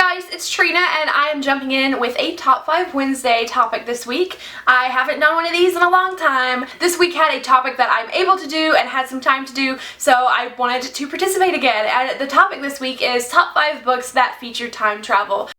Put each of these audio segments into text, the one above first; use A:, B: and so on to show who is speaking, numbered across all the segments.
A: guys, it's Trina and I am jumping in with a Top 5 Wednesday topic this week. I haven't done one of these in a long time. This week had a topic that I'm able to do and had some time to do, so I wanted to participate again. And the topic this week is Top 5 Books that feature time travel.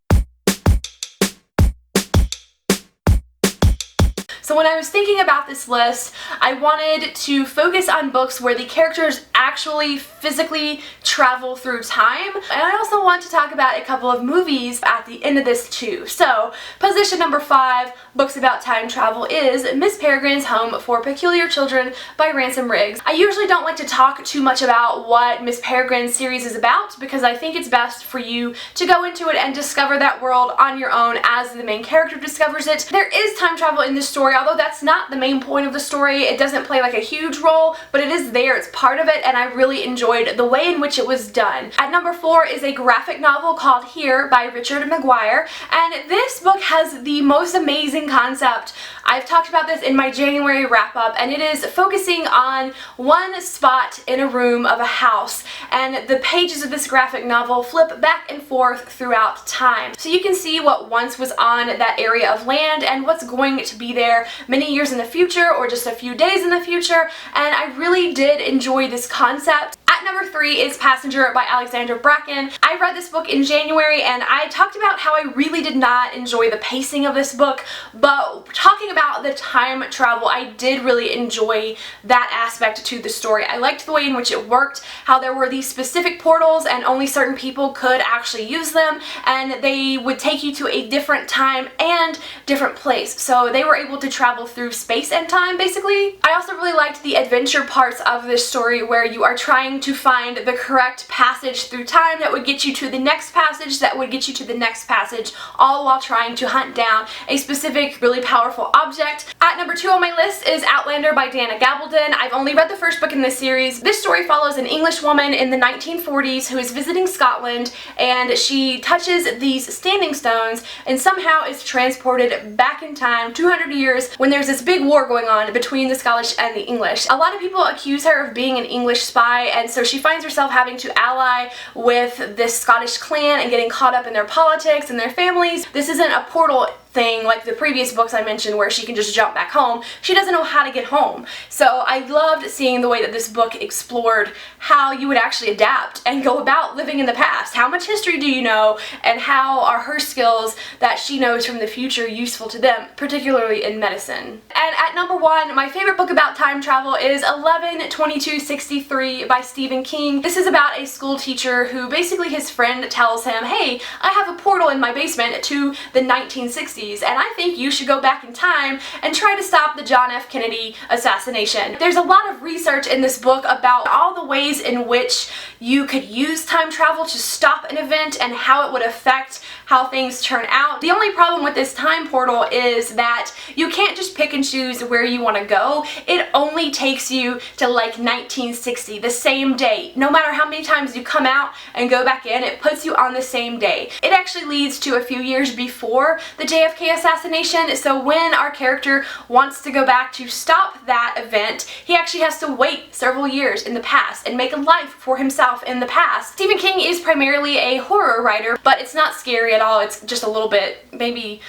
A: So when I was thinking about this list, I wanted to focus on books where the characters actually physically travel through time. And I also want to talk about a couple of movies at the end of this too. So position number 5, books about time travel, is Miss Peregrine's Home for Peculiar Children by Ransom. I usually don't like to talk too much about what Miss Peregrine's series is about because I think it's best for you to go into it and discover that world on your own as the main character discovers it. There is time travel in this story, although that's not the main point of the story. It doesn't play like a huge role, but it is there, it's part of it, and I really enjoyed the way in which it was done. At number 4 is a graphic novel called Here by Richard McGuire, and this book has the most amazing concept. I've talked about this in my January wrap-up, and it is focusing on one spot in a room of a house, and the pages of this graphic novel flip back and forth throughout time. So you can see what once was on that area of land and what's going to be there many years in the future or just a few days in the future, and I really did enjoy this concept. At number 3 is Passenger by Alexandra Bracken. I read this book in January and I talked about how I really did not enjoy the pacing of this book, but talking about the time travel, I did really enjoy that aspect to the story. I liked the way in which it worked, how there were these specific portals and only certain people could actually use them, and they would take you to a different time and different place. So they were able to travel through space and time, basically. I also really liked the adventure parts of this story where you are trying to find the correct passage through time that would get you to the next passage, that would get you to the next passage, all while trying to hunt down a specific, really powerful object. At number 2 on my list is Outlander by Gabaldon. I've only read the first book in this series. This story follows an English woman in the 1940s who is visiting Scotland, and she touches these standing stones and somehow is transported back in time 200 years when there's this big war going on between the Scottish and the English. A lot of people accuse her of being an English spy, and so she finds herself having to ally with this Scottish clan and getting caught up in their politics and their families. This isn't a portal thing like the previous books I mentioned where she can just jump back home. She doesn't know how to get home. So I loved seeing the way that this book explored how you would actually adapt and go about living in the past. How much history do you know, and how are her skills that she knows from the future useful to them, particularly in medicine. And at number 1, my favorite book about time travel is 11/22/63 by Stephen King. This is about a school teacher who basically his friend tells him, hey, I have a portal in my basement to the 1960s. And I think you should go back in time and try to stop the John F. Kennedy assassination. There's a lot of research in this book about all the ways in which you could use time travel to stop an event and how it would affect how things turn out. The only problem with this time portal is that you can't just pick and choose where you want to go. It only takes you to like 1960, the same day. No matter how many times you come out and go back in, it puts you on the same day. It actually leads to a few years before the JFK assassination, so when our character wants to go back to stop that event, he actually has to wait several years in the past and make a life for himself in the past. Stephen King is primarily a horror writer, but it's not scary at all. It's just a little bit maybe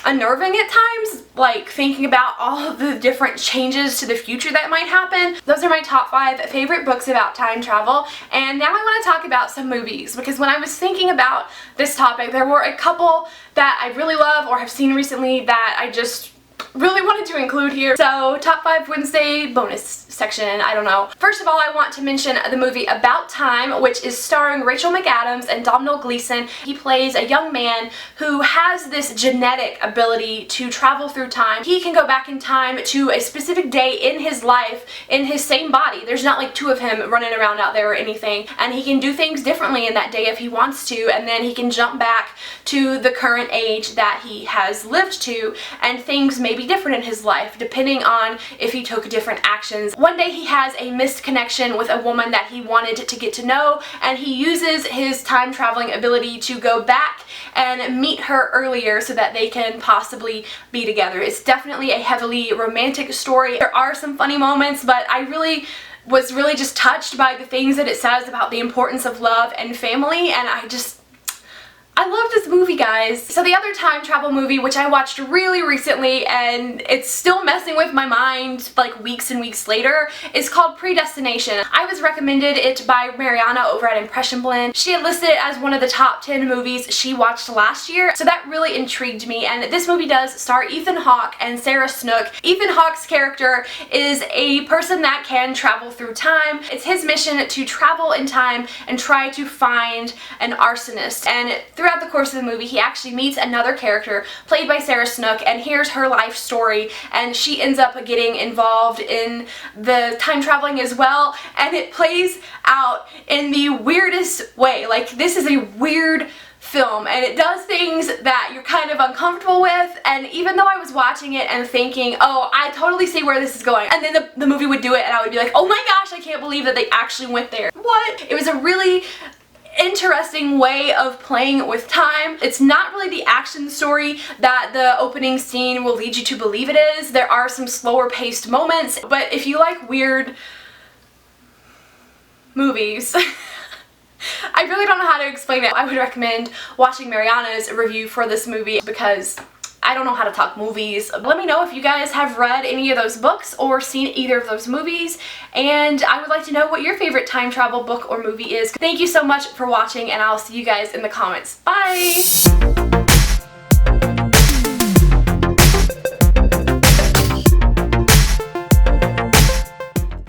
A: unnerving at times, like thinking about all of the different changes to the future that might happen. Those are my top 5 favorite books about time travel, and now I want to talk about some movies, because when I was thinking about this topic, there were a couple that I really love or have seen recently that I just really wanted to include here. So top 5 Wednesday bonus section, I don't know. First of all, I want to mention the movie About Time, which is starring Rachel McAdams and Domhnall Gleeson. He plays a young man who has this genetic ability to travel through time. He can go back in time to a specific day in his life in his same body. There's not like 2 of him running around out there or anything, and he can do things differently in that day if he wants to, and then he can jump back to the current age that he has lived to, and things may be different in his life depending on if he took different actions. One day he has a missed connection with a woman that he wanted to get to know, and he uses his time traveling ability to go back and meet her earlier so that they can possibly be together. It's definitely a heavily romantic story. There are some funny moments, but I was really just touched by the things that it says about the importance of love and family, and I I love this movie, guys. So the other time travel movie, which I watched really recently and it's still messing with my mind like weeks and weeks later, is called Predestination. I was recommended it by Mariana over at Impression Blend. She had listed it as one of the top 10 movies she watched last year, so that really intrigued me. And this movie does star Ethan Hawke and Sarah Snook. Ethan Hawke's character is a person that can travel through time. It's his mission to travel in time and try to find an arsonist. And throughout the course of the movie, he actually meets another character played by Sarah Snook and hears her life story, and she ends up getting involved in the time traveling as well, and it plays out in the weirdest way. Like, this is a weird film and it does things that you're kind of uncomfortable with, and even though I was watching it and thinking, oh, I totally see where this is going, and then the movie would do it and I would be like, oh my gosh, I can't believe that they actually went there. What? It was a really interesting way of playing with time. It's not really the action story that the opening scene will lead you to believe it is. There are some slower paced moments, but if you like weird movies, I really don't know how to explain it. I would recommend watching Mariana's review for this movie because I don't know how to talk movies. Let me know if you guys have read any of those books or seen either of those movies, and I would like to know what your favorite time travel book or movie is. Thank you so much for watching, and I'll see you guys in the comments. Bye!